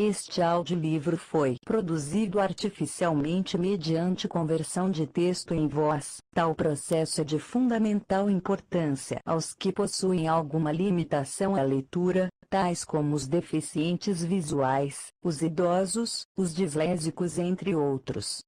Este audiolivro foi produzido artificialmente mediante conversão de texto em voz. Tal processo é de fundamental importância aos que possuem alguma limitação à leitura, tais como os deficientes visuais, os idosos, os dislésicos, entre outros.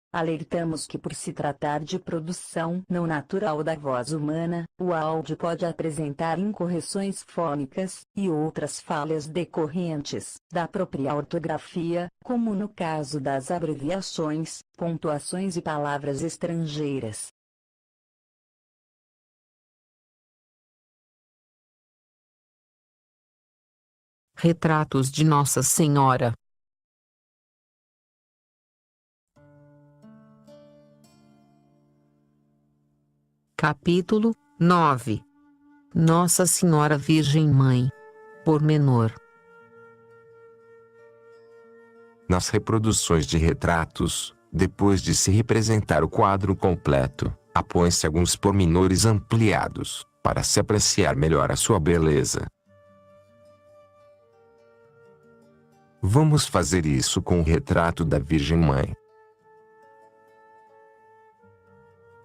Alertamos que, por se tratar de produção não natural da voz humana, o áudio pode apresentar incorreções fônicas e outras falhas decorrentes da própria ortografia, como no caso das abreviações, pontuações e palavras estrangeiras. Retratos de Nossa Senhora. Capítulo 9. Nossa Senhora Virgem Mãe. Pormenor. Nas reproduções de retratos, depois de se representar o quadro completo, apõe-se alguns pormenores ampliados, para se apreciar melhor a sua beleza. Vamos fazer isso com o retrato da Virgem Mãe.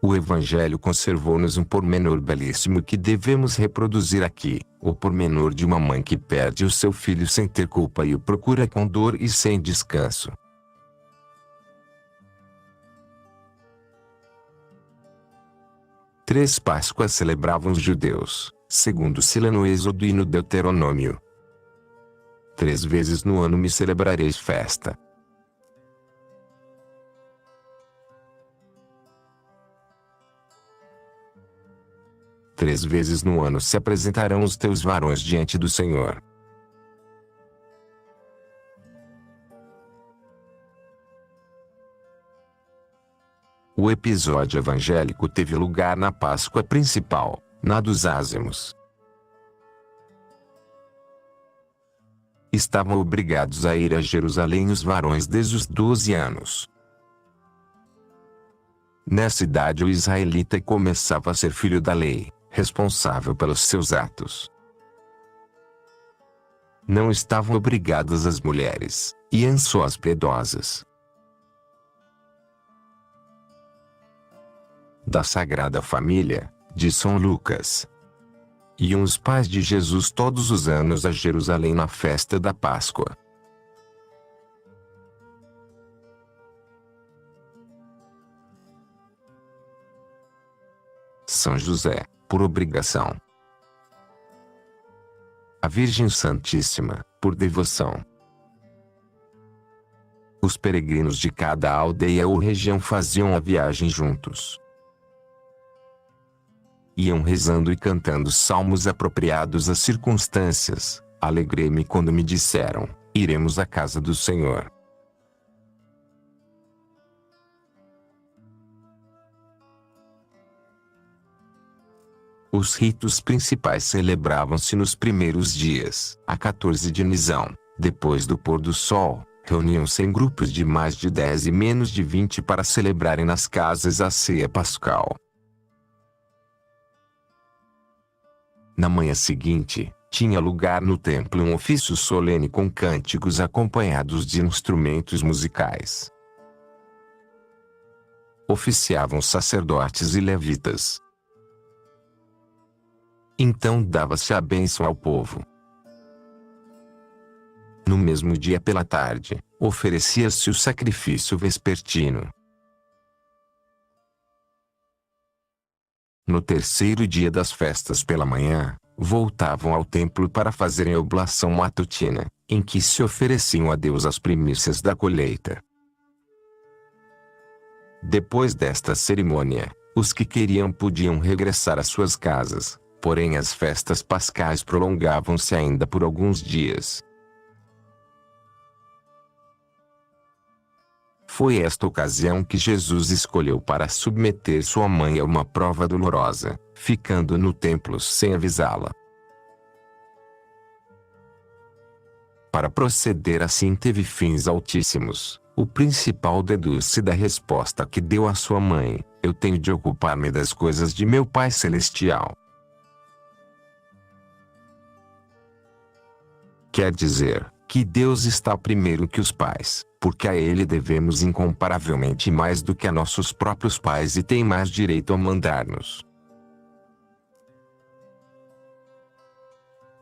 O Evangelho conservou-nos um pormenor belíssimo que devemos reproduzir aqui, o pormenor de uma mãe que perde o seu filho sem ter culpa e o procura com dor e sem descanso. Três Páscoas celebravam os judeus, segundo se lê no Êxodo e no Deuteronômio. 3 vezes no ano me celebrareis festa. Três vezes no ano se apresentarão os teus varões diante do Senhor. O episódio evangélico teve lugar na Páscoa principal, na dos ázimos. Estavam obrigados a ir a Jerusalém os varões desde os 12 anos. Nessa idade o israelita começava a ser filho da lei, responsável pelos seus atos. Não estavam obrigadas as mulheres, iam só as piedosas. Da Sagrada Família, de São Lucas. Iam os pais de Jesus todos os anos a Jerusalém na festa da Páscoa. São José, por obrigação. A Virgem Santíssima, por devoção. Os peregrinos de cada aldeia ou região faziam a viagem juntos. Iam rezando e cantando salmos apropriados às circunstâncias. Alegrei-me quando me disseram, iremos à casa do Senhor. Os ritos principais celebravam-se nos primeiros dias, a 14 de Nisão, depois do pôr do sol. Reuniam-se em grupos de mais de 10 e menos de 20 para celebrarem nas casas a ceia pascal. Na manhã seguinte, tinha lugar no templo um ofício solene com cânticos acompanhados de instrumentos musicais. Oficiavam sacerdotes e levitas. Então dava-se a bênção ao povo. No mesmo dia pela tarde, oferecia-se o sacrifício vespertino. No terceiro dia das festas pela manhã, voltavam ao templo para fazerem a oblação matutina, em que se ofereciam a Deus as primícias da colheita. Depois desta cerimônia, os que queriam podiam regressar às suas casas, porém as festas pascais prolongavam-se ainda por alguns dias. Foi esta ocasião que Jesus escolheu para submeter sua mãe a uma prova dolorosa, ficando no templo sem avisá-la. Para proceder assim teve fins altíssimos. O principal deduz-se da resposta que deu à sua mãe: eu tenho de ocupar-me das coisas de meu Pai Celestial. Quer dizer, que Deus está primeiro que os pais, porque a Ele devemos incomparavelmente mais do que a nossos próprios pais e tem mais direito a mandar-nos.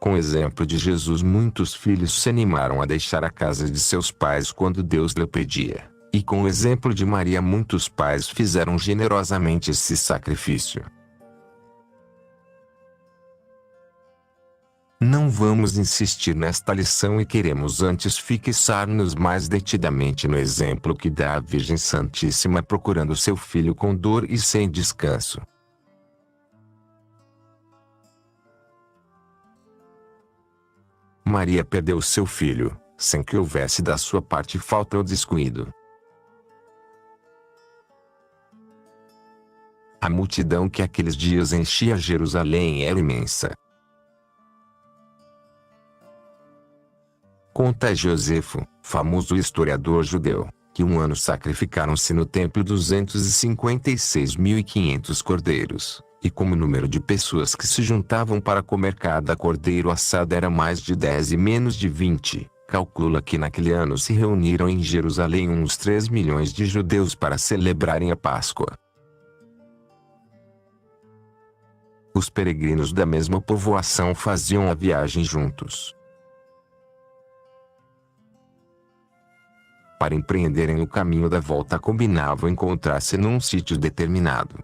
Com o exemplo de Jesus, muitos filhos se animaram a deixar a casa de seus pais quando Deus lhe pedia. E com o exemplo de Maria, muitos pais fizeram generosamente esse sacrifício. Não vamos insistir nesta lição e queremos antes fixar-nos mais detidamente no exemplo que dá a Virgem Santíssima procurando seu filho com dor e sem descanso. Maria perdeu seu filho, sem que houvesse da sua parte falta ou descuido. A multidão que aqueles dias enchia Jerusalém era imensa. Conta Josefo, famoso historiador judeu, que um ano sacrificaram-se no templo 256.500 cordeiros, e como o número de pessoas que se juntavam para comer cada cordeiro assado era mais de 10 e menos de 20, calcula que naquele ano se reuniram em Jerusalém uns 3 milhões de judeus para celebrarem a Páscoa. Os peregrinos da mesma povoação faziam a viagem juntos. Para empreenderem o caminho da volta combinavam encontrar-se num sítio determinado.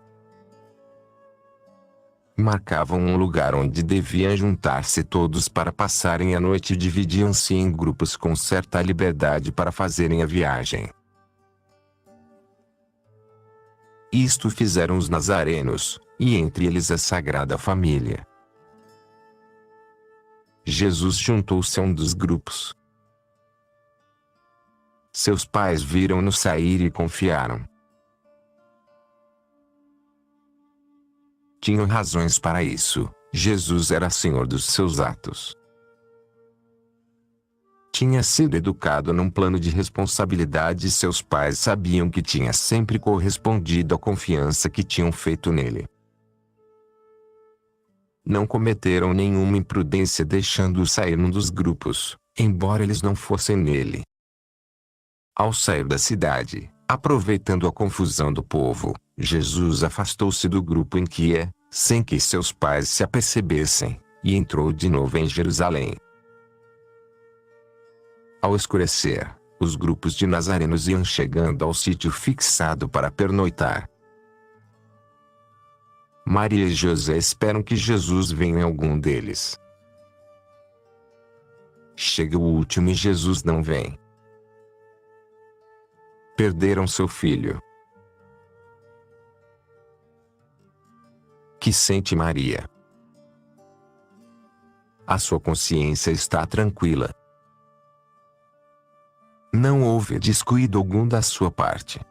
Marcavam um lugar onde deviam juntar-se todos para passarem a noite e dividiam-se em grupos com certa liberdade para fazerem a viagem. Isto fizeram os nazarenos, e entre eles a Sagrada Família. Jesus juntou-se a um dos grupos. Seus pais viram-no sair e confiaram. Tinham razões para isso, Jesus era senhor dos seus atos. Tinha sido educado num plano de responsabilidade e seus pais sabiam que tinha sempre correspondido à confiança que tinham feito nele. Não cometeram nenhuma imprudência deixando-o sair num dos grupos, embora eles não fossem nele. Ao sair da cidade, aproveitando a confusão do povo, Jesus afastou-se do grupo em que ia, sem que seus pais se apercebessem, e entrou de novo em Jerusalém. Ao escurecer, os grupos de nazarenos iam chegando ao sítio fixado para pernoitar. Maria e José esperam que Jesus venha em algum deles. Chega o último e Jesus não vem. Perderam seu filho. Que sente Maria? A sua consciência está tranquila. Não houve descuido algum da sua parte.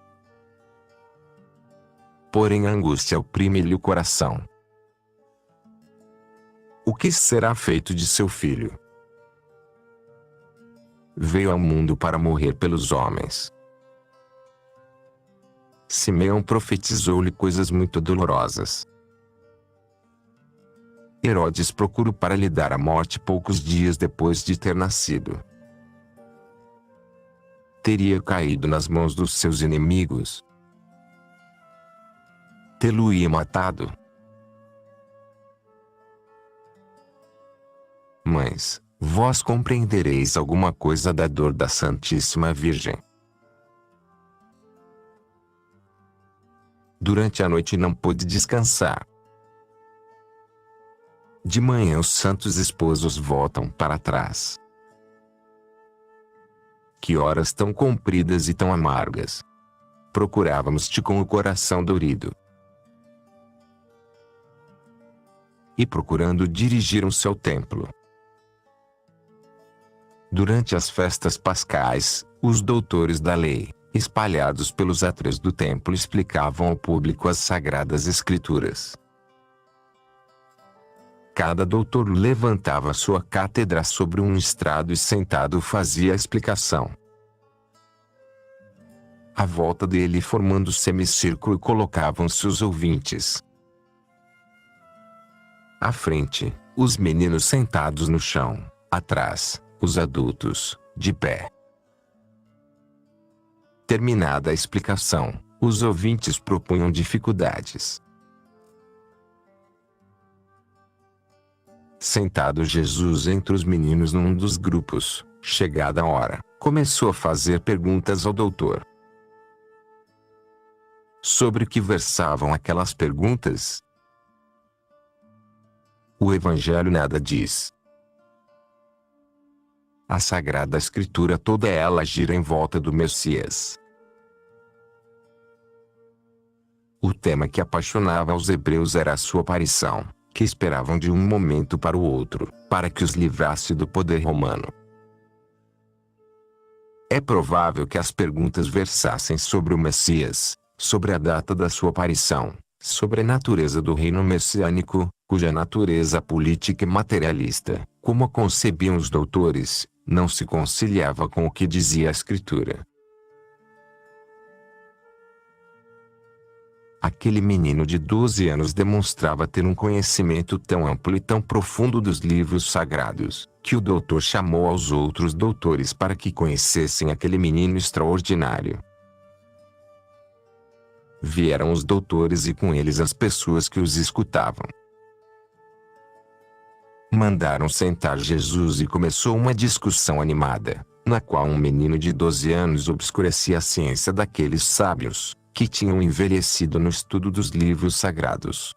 Porém a angústia oprime-lhe o coração. O que será feito de seu filho? Veio ao mundo para morrer pelos homens. Simeão profetizou-lhe coisas muito dolorosas. Herodes procurou para lhe dar a morte poucos dias depois de ter nascido. Teria caído nas mãos dos seus inimigos. Tê-lo-ia matado. Mães, vós compreendereis alguma coisa da dor da Santíssima Virgem. Durante a noite não pôde descansar. De manhã os santos esposos voltam para trás. Que horas tão compridas e tão amargas! Procurávamos-te com o coração dorido. E procurando dirigiram-se ao templo. Durante as festas pascais, os doutores da lei, espalhados pelos átrios do templo, explicavam ao público as sagradas escrituras. Cada doutor levantava sua cátedra sobre um estrado e sentado fazia a explicação. À volta dele, formando semicírculo, colocavam-se os ouvintes. À frente, os meninos sentados no chão, atrás, os adultos, de pé. Terminada a explicação, os ouvintes propunham dificuldades. Sentado Jesus entre os meninos num dos grupos, chegada a hora, começou a fazer perguntas ao doutor. Sobre o que versavam aquelas perguntas? O Evangelho nada diz. A Sagrada Escritura toda ela gira em volta do Messias. O tema que apaixonava os hebreus era a sua aparição, que esperavam de um momento para o outro, para que os livrasse do poder romano. É provável que as perguntas versassem sobre o Messias, sobre a data da sua aparição, sobre a natureza do reino messiânico, cuja natureza política e materialista, como a concebiam os doutores, não se conciliava com o que dizia a Escritura. Aquele menino de 12 anos demonstrava ter um conhecimento tão amplo e tão profundo dos livros sagrados, que o doutor chamou aos outros doutores para que conhecessem aquele menino extraordinário. Vieram os doutores e com eles as pessoas que os escutavam. Mandaram sentar Jesus e começou uma discussão animada, na qual um menino de 12 anos obscurecia a ciência daqueles sábios, que tinham envelhecido no estudo dos livros sagrados.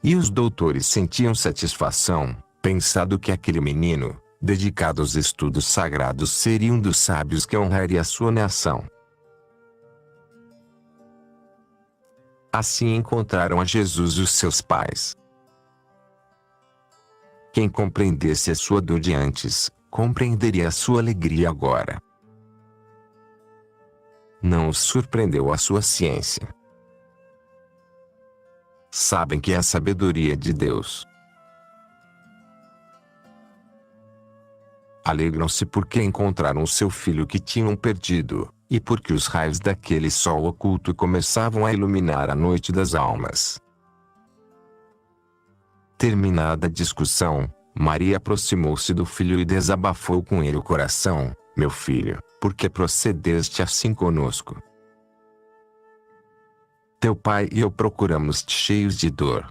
E os doutores sentiam satisfação, pensando que aquele menino, dedicado aos estudos sagrados, seria um dos sábios que honraria a sua nação. Assim encontraram a Jesus os seus pais. Quem compreendesse a sua dor de antes, compreenderia a sua alegria agora. Não os surpreendeu a sua ciência. Sabem que é a sabedoria de Deus. Alegram-se porque encontraram o seu filho que tinham perdido, e porque os raios daquele sol oculto começavam a iluminar a noite das almas. Terminada a discussão, Maria aproximou-se do filho e desabafou com ele o coração: meu filho, por que procedeste assim conosco? Teu pai e eu procuramos-te cheios de dor.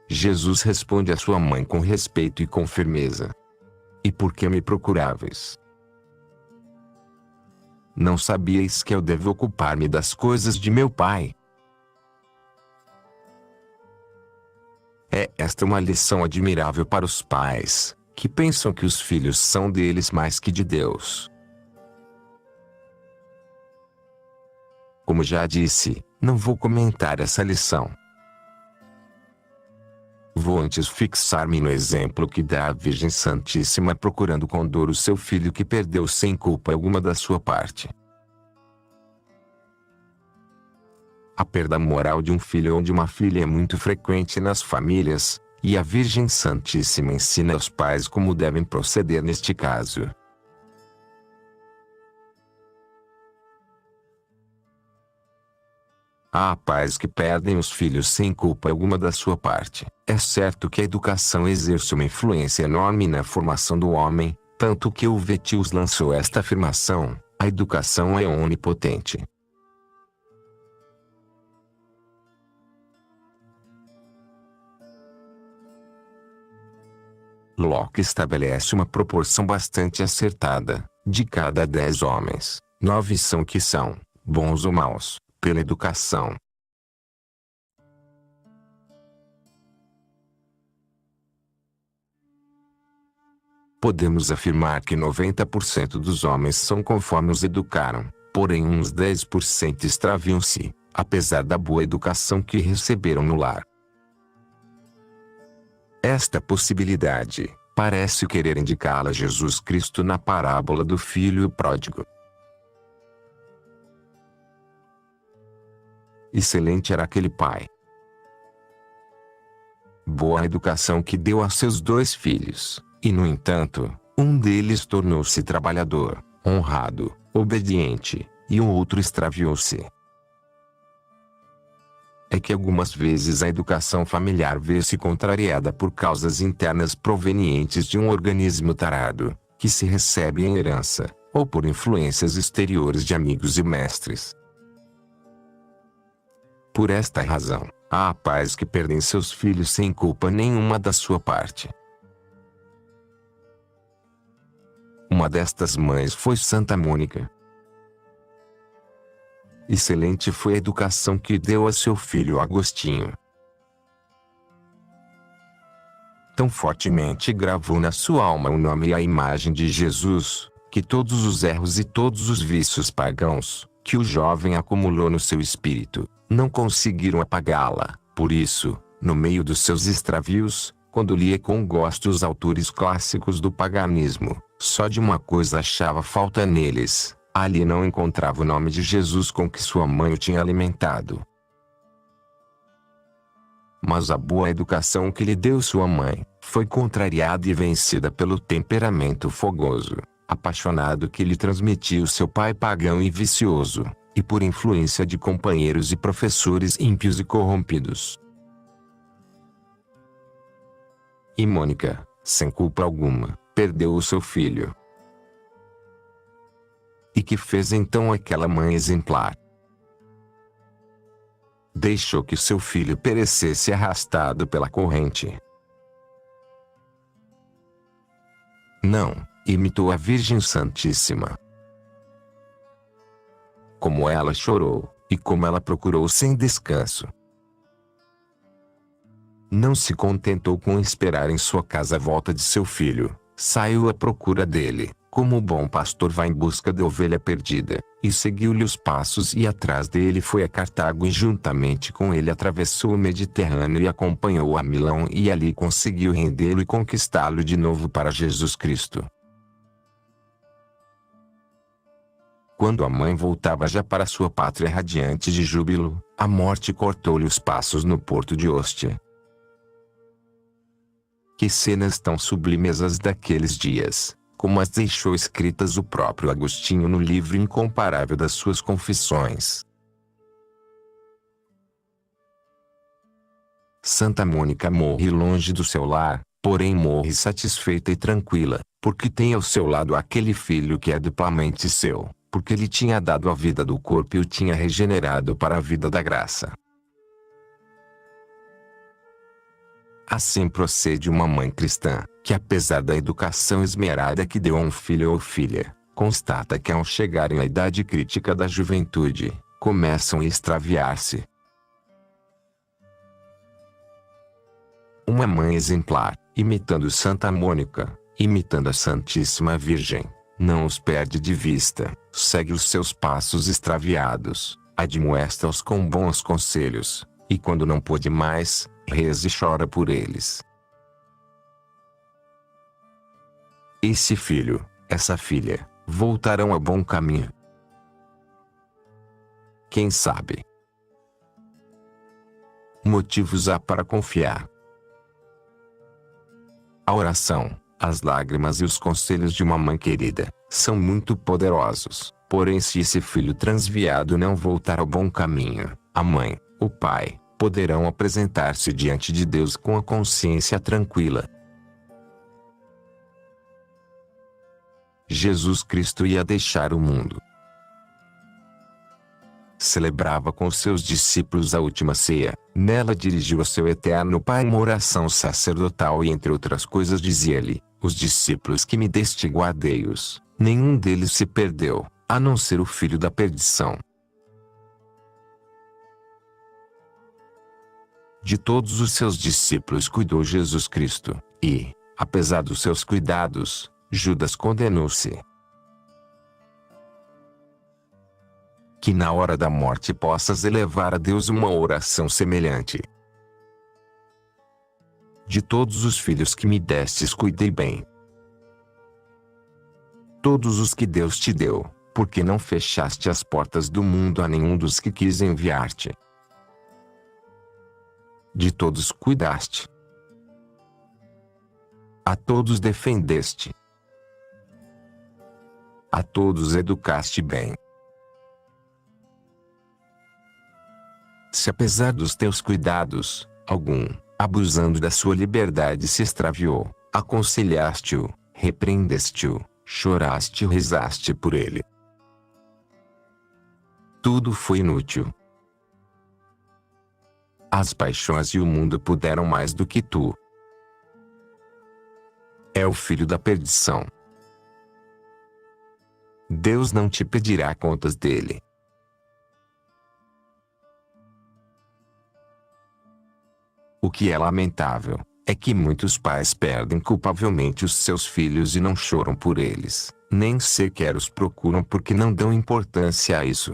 Jesus responde à sua mãe com respeito e com firmeza: e por que me procuráveis? Não sabíeis que eu devo ocupar-me das coisas de meu pai? É esta uma lição admirável para os pais, que pensam que os filhos são deles mais que de Deus. Como já disse, não vou comentar essa lição. Vou antes fixar-me no exemplo que dá a Virgem Santíssima procurando com dor o seu filho que perdeu sem culpa alguma da sua parte. A perda moral de um filho ou de uma filha é muito frequente nas famílias, e a Virgem Santíssima ensina aos pais como devem proceder neste caso. Há pais que perdem os filhos sem culpa alguma da sua parte. É certo que a educação exerce uma influência enorme na formação do homem, tanto que o Vetius lançou esta afirmação: a educação é onipotente. Locke estabelece uma proporção bastante acertada: de cada 10 homens, 9 são que são, bons ou maus, pela educação. Podemos afirmar que 90% dos homens são conforme os educaram, porém uns 10% extraviam-se, apesar da boa educação que receberam no lar. Esta possibilidade, parece querer indicá-la Jesus Cristo na parábola do filho pródigo. Excelente era aquele pai. Boa educação que deu a seus 2 filhos, e no entanto, um deles tornou-se trabalhador, honrado, obediente, e o outro extraviou-se. é que algumas vezes a educação familiar vê-se contrariada por causas internas provenientes de um organismo tarado, que se recebe em herança, ou por influências exteriores de amigos e mestres. Por esta razão, há pais que perdem seus filhos sem culpa nenhuma da sua parte. Uma destas mães foi Santa Mônica. Excelente foi a educação que deu a seu filho Agostinho. Tão fortemente gravou na sua alma o nome e a imagem de Jesus, que todos os erros e todos os vícios pagãos, que o jovem acumulou no seu espírito, não conseguiram apagá-la. Por isso, no meio dos seus extravios, quando lia com gosto os autores clássicos do paganismo, só de uma coisa achava falta neles: ali não encontrava o nome de Jesus com que sua mãe o tinha alimentado. Mas a boa educação que lhe deu sua mãe, foi contrariada e vencida pelo temperamento fogoso, apaixonado que lhe transmitia o seu pai pagão e vicioso, e por influência de companheiros e professores ímpios e corrompidos. E Mônica, sem culpa alguma, perdeu o seu filho. E que fez então aquela mãe exemplar? Deixou que seu filho perecesse arrastado pela corrente. Não, imitou a Virgem Santíssima. Como ela chorou, e como ela procurou sem descanso. Não se contentou com esperar em sua casa a volta de seu filho, saiu à procura dele, como o bom pastor vai em busca da ovelha perdida, e seguiu-lhe os passos e atrás dele foi a Cartago e juntamente com ele atravessou o Mediterrâneo e acompanhou a Milão e ali conseguiu rendê-lo e conquistá-lo de novo para Jesus Cristo. Quando a mãe voltava já para sua pátria radiante de júbilo, a morte cortou-lhe os passos no porto de Ostia. Que cenas tão sublimes as daqueles dias, como as deixou escritas o próprio Agostinho no livro incomparável das suas Confissões. Santa Mônica morre longe do seu lar, porém morre satisfeita e tranquila, porque tem ao seu lado aquele filho que é duplamente seu, porque lhe tinha dado a vida do corpo e o tinha regenerado para a vida da graça. Assim procede uma mãe cristã, que apesar da educação esmerada que deu a um filho ou filha, constata que ao chegarem à idade crítica da juventude, começam a extraviar-se. Uma mãe exemplar, imitando Santa Mônica, imitando a Santíssima Virgem, não os perde de vista, segue os seus passos extraviados, admoesta-os com bons conselhos, e quando não pôde mais, reza e chora por eles. Esse filho, essa filha, voltarão a bom caminho. Quem sabe? Motivos há para confiar. A oração, as lágrimas e os conselhos de uma mãe querida, são muito poderosos, porém se esse filho transviado não voltar ao bom caminho, a mãe, o pai, poderão apresentar-se diante de Deus com a consciência tranquila. Jesus Cristo ia deixar o mundo. Celebrava com seus discípulos a última ceia, nela dirigiu ao seu eterno Pai uma oração sacerdotal e entre outras coisas dizia-lhe: os discípulos que me deste guardei-os, nenhum deles se perdeu, a não ser o filho da perdição. De todos os seus discípulos cuidou Jesus Cristo, e, apesar dos seus cuidados, Judas condenou-se. Que na hora da morte possas elevar a Deus uma oração semelhante. De todos os filhos que me destes cuidei bem. Todos os que Deus te deu, porque não fechaste as portas do mundo a nenhum dos que quis enviar-te. De todos cuidaste. A todos defendeste. A todos educaste bem. Se apesar dos teus cuidados, algum, abusando da sua liberdade, se extraviou, aconselhaste-o, repreendeste-o, choraste e rezaste por ele. Tudo foi inútil. As paixões e o mundo puderam mais do que tu. É o filho da perdição. Deus não te pedirá contas dele. O que é lamentável é que muitos pais perdem culpavelmente os seus filhos e não choram por eles, nem sequer os procuram porque não dão importância a isso.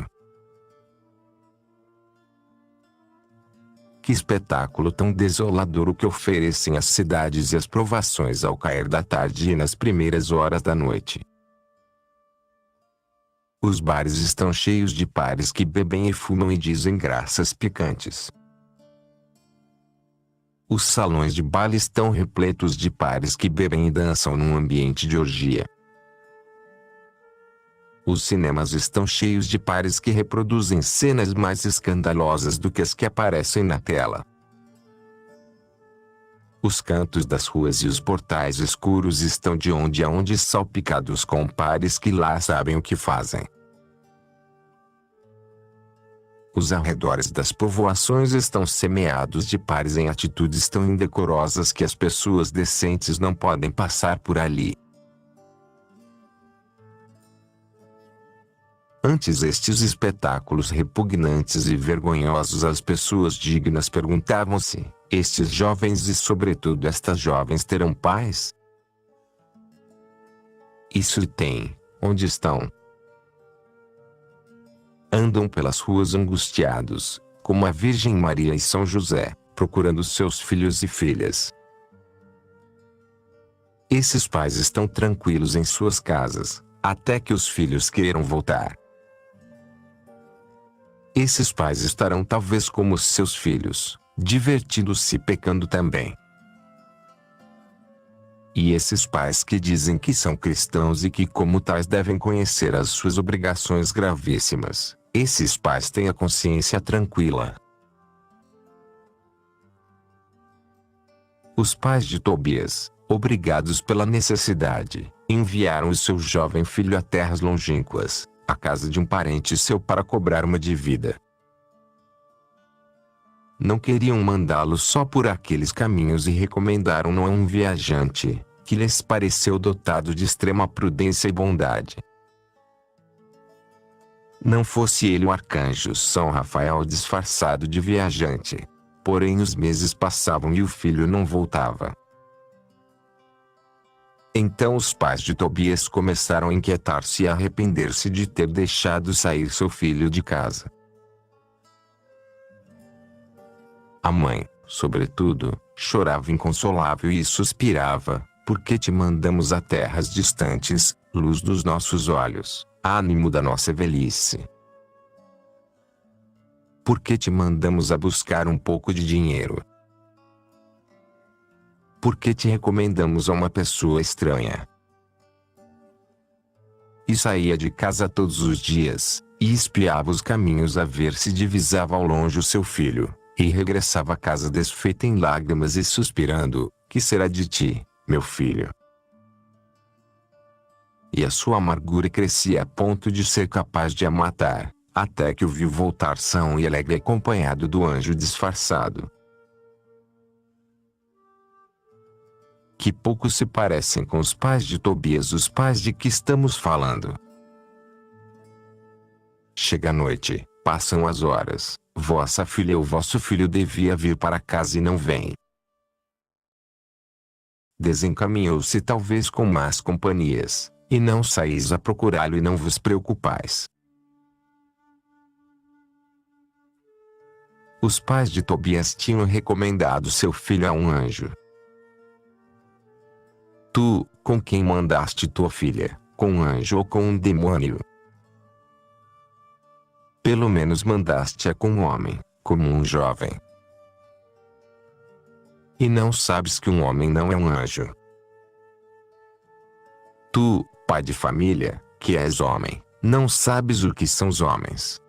Que espetáculo tão desolador o que oferecem as cidades e as provações ao cair da tarde e nas primeiras horas da noite. Os bares estão cheios de pares que bebem e fumam e dizem graças picantes. Os salões de baile estão repletos de pares que bebem e dançam num ambiente de orgia. Os cinemas estão cheios de pares que reproduzem cenas mais escandalosas do que as que aparecem na tela. Os cantos das ruas e os portais escuros estão de onde a onde salpicados com pares que lá sabem o que fazem. Os arredores das povoações estão semeados de pares em atitudes tão indecorosas que as pessoas decentes não podem passar por ali. Antes estes espetáculos repugnantes e vergonhosos, as pessoas dignas perguntavam-se: estes jovens e sobretudo estas jovens terão paz? Isso tem. Onde estão? Andam pelas ruas angustiados, como a Virgem Maria e São José, procurando seus filhos e filhas. Esses pais estão tranquilos em suas casas, até que os filhos queiram voltar. Esses pais estarão talvez como seus filhos, divertindo-se e pecando também. E esses pais que dizem que são cristãos e que como tais devem conhecer as suas obrigações gravíssimas, esses pais têm a consciência tranquila. Os pais de Tobias, obrigados pela necessidade, enviaram o seu jovem filho a terras longínquas, à casa de um parente seu para cobrar uma dívida. Não queriam mandá-lo só por aqueles caminhos e recomendaram-no a um viajante, que lhes pareceu dotado de extrema prudência e bondade. Não fosse ele o arcanjo São Rafael disfarçado de viajante. Porém os meses passavam e o filho não voltava. Então os pais de Tobias começaram a inquietar-se e a arrepender-se de ter deixado sair seu filho de casa. A mãe, sobretudo, chorava inconsolável e suspirava: por que te mandamos a terras distantes, luz dos nossos olhos, ânimo da nossa velhice? Por que te mandamos a buscar um pouco de dinheiro? Por que te recomendamos a uma pessoa estranha? E saía de casa todos os dias, e espiava os caminhos a ver se divisava ao longe o seu filho, e regressava a casa desfeita em lágrimas e suspirando: que será de ti, meu filho? E a sua amargura crescia a ponto de ser capaz de a matar, até que o viu voltar são e alegre acompanhado do anjo disfarçado. Que pouco se parecem com os pais de Tobias os pais de que estamos falando. Chega a noite, passam as horas, vossa filha ou vosso filho devia vir para casa e não vem. Desencaminhou-se talvez com más companhias, e não saís a procurá-lo e não vos preocupais. Os pais de Tobias tinham recomendado seu filho a um anjo. Tu, com quem mandaste tua filha, com um anjo ou com um demônio? Pelo menos mandaste-a com um homem, como um jovem. E não sabes que um homem não é um anjo? Tu, pai de família, que és homem, não sabes o que são os homens?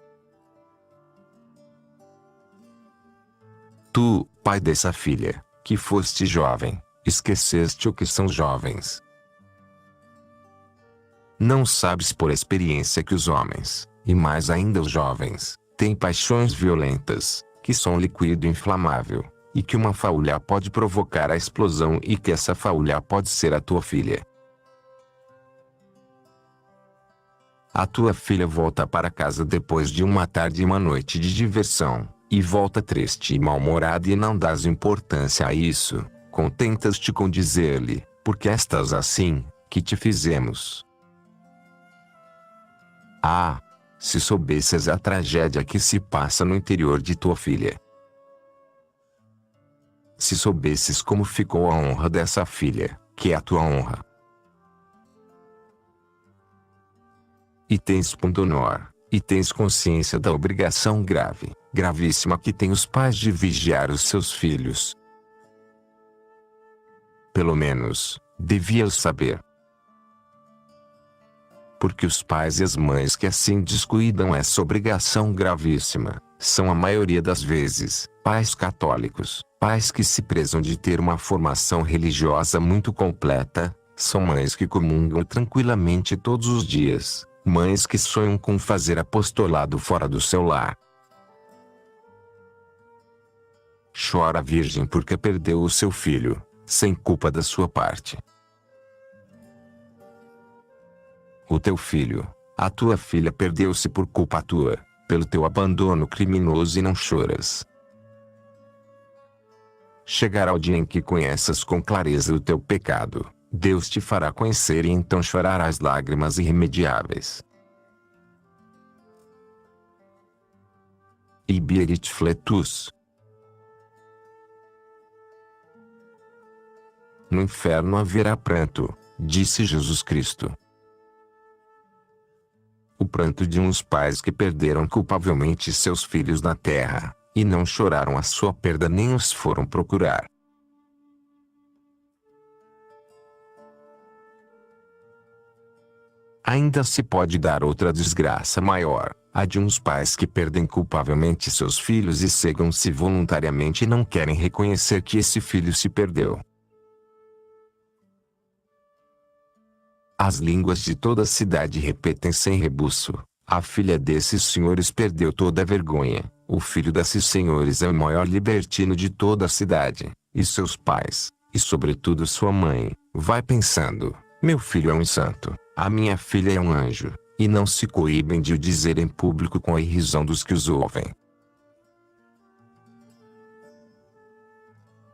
Tu, pai dessa filha, que foste jovem, esqueceste o que são jovens. Não sabes por experiência que os homens, e mais ainda os jovens, têm paixões violentas, que são líquido inflamável, e que uma faúlha pode provocar a explosão e que essa faúlha pode ser a tua filha. A tua filha volta para casa depois de uma tarde e uma noite de diversão, e volta triste e mal-humorada e não dás importância a isso, contentas-te com dizer-lhe, porque estás assim, que te fizemos? Ah! Se soubesses a tragédia que se passa no interior de tua filha. Se soubesses como ficou a honra dessa filha, que é a tua honra. E tens pundonor, e tens consciência da obrigação grave, gravíssima que têm os pais de vigiar os seus filhos. Pelo menos, devias saber. Porque os pais e as mães que assim descuidam essa obrigação gravíssima, são a maioria das vezes, pais católicos, pais que se prezam de ter uma formação religiosa muito completa, são mães que comungam tranquilamente todos os dias, mães que sonham com fazer apostolado fora do seu lar. Chora a virgem porque perdeu o seu filho, sem culpa da sua parte. O teu filho, a tua filha perdeu-se por culpa tua, pelo teu abandono criminoso e não choras. Chegará o dia em que conheças com clareza o teu pecado, Deus te fará conhecer e então chorarás lágrimas irremediáveis. Ibierit fletus. No inferno haverá pranto, disse Jesus Cristo. O pranto de uns pais que perderam culpavelmente seus filhos na terra, e não choraram a sua perda nem os foram procurar. Ainda se pode dar outra desgraça maior, a de uns pais que perdem culpavelmente seus filhos e cegam-se voluntariamente e não querem reconhecer que esse filho se perdeu. As línguas de toda a cidade repetem sem rebuço: a filha desses senhores perdeu toda a vergonha, o filho desses senhores é o maior libertino de toda a cidade, e seus pais, e sobretudo sua mãe, vai pensando: meu filho é um santo, a minha filha é um anjo, e não se coíbem de o dizer em público com a irrisão dos que os ouvem.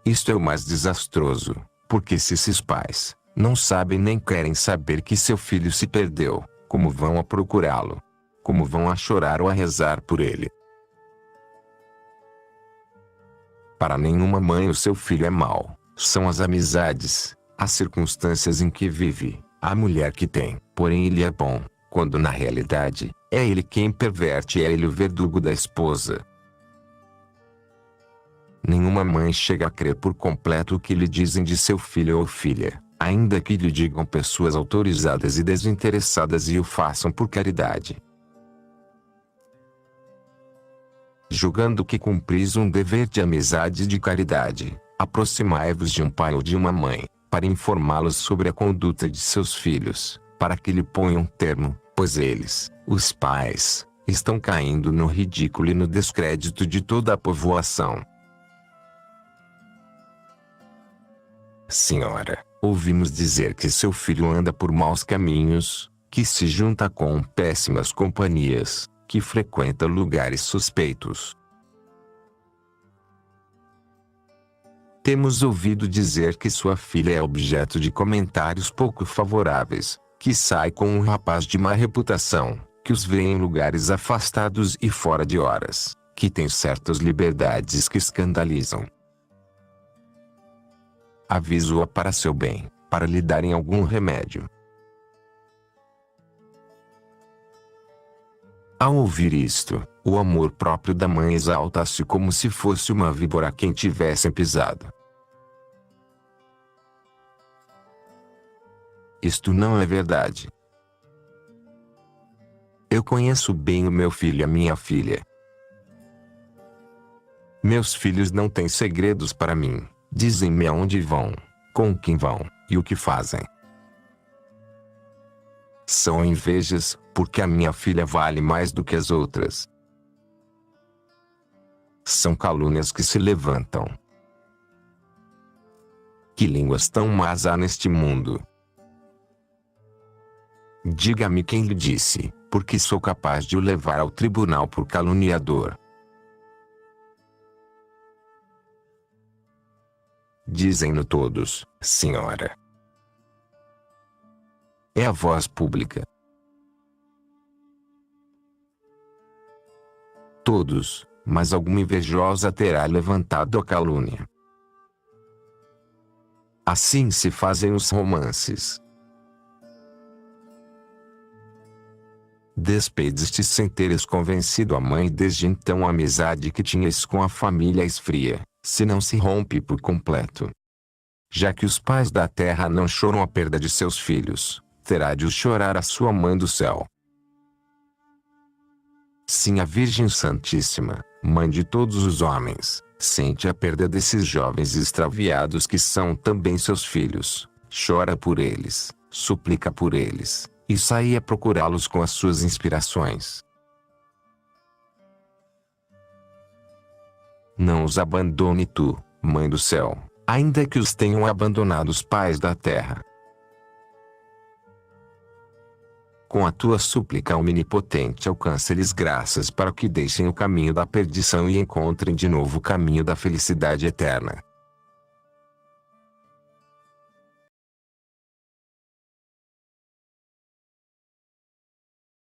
Isto é o mais desastroso, porque se esses pais não sabem nem querem saber que seu filho se perdeu, como vão a procurá-lo? Como vão a chorar ou a rezar por ele? Para nenhuma mãe o seu filho é mau, são as amizades, as circunstâncias em que vive, a mulher que tem, porém ele é bom, quando na realidade, é ele quem perverte e é ele o verdugo da esposa. Nenhuma mãe chega a crer por completo o que lhe dizem de seu filho ou filha, ainda que lhe digam pessoas autorizadas e desinteressadas e o façam por caridade. Julgando que cumpris um dever de amizade e de caridade, aproximai-vos de um pai ou de uma mãe, para informá-los sobre a conduta de seus filhos, para que lhe ponham termo, pois eles, os pais, estão caindo no ridículo e no descrédito de toda a povoação. Senhora, ouvimos dizer que seu filho anda por maus caminhos, que se junta com péssimas companhias, que frequenta lugares suspeitos. Temos ouvido dizer que sua filha é objeto de comentários pouco favoráveis, que sai com um rapaz de má reputação, que os vê em lugares afastados e fora de horas, que tem certas liberdades que escandalizam. Aviso-a para seu bem, para lhe darem algum remédio. Ao ouvir isto, o amor próprio da mãe exalta-se como se fosse uma víbora a quem tivessem pisado. Isto não é verdade. Eu conheço bem o meu filho e a minha filha. Meus filhos não têm segredos para mim, dizem-me aonde vão, com quem vão, e o que fazem. São invejas, porque a minha filha vale mais do que as outras. São calúnias que se levantam. Que línguas tão más há neste mundo? Diga-me quem lhe disse, porque sou capaz de o levar ao tribunal por caluniador. Dizem-no todos, senhora. É a voz pública. Todos, mas alguma invejosa terá levantado a calúnia. Assim se fazem os romances. Despediste sem teres convencido a mãe, desde então a amizade que tinhas com a família esfria, se não se rompe por completo. Já que os pais da terra não choram a perda de seus filhos, terá de os chorar a sua mãe do céu. Sim, a Virgem Santíssima, mãe de todos os homens, sente a perda desses jovens extraviados que são também seus filhos, chora por eles, suplica por eles, e sai a procurá-los com as suas inspirações. Não os abandone tu, Mãe do céu, ainda que os tenham abandonado os pais da terra. Com a tua súplica omnipotente alcança-lhes graças para que deixem o caminho da perdição e encontrem de novo o caminho da felicidade eterna.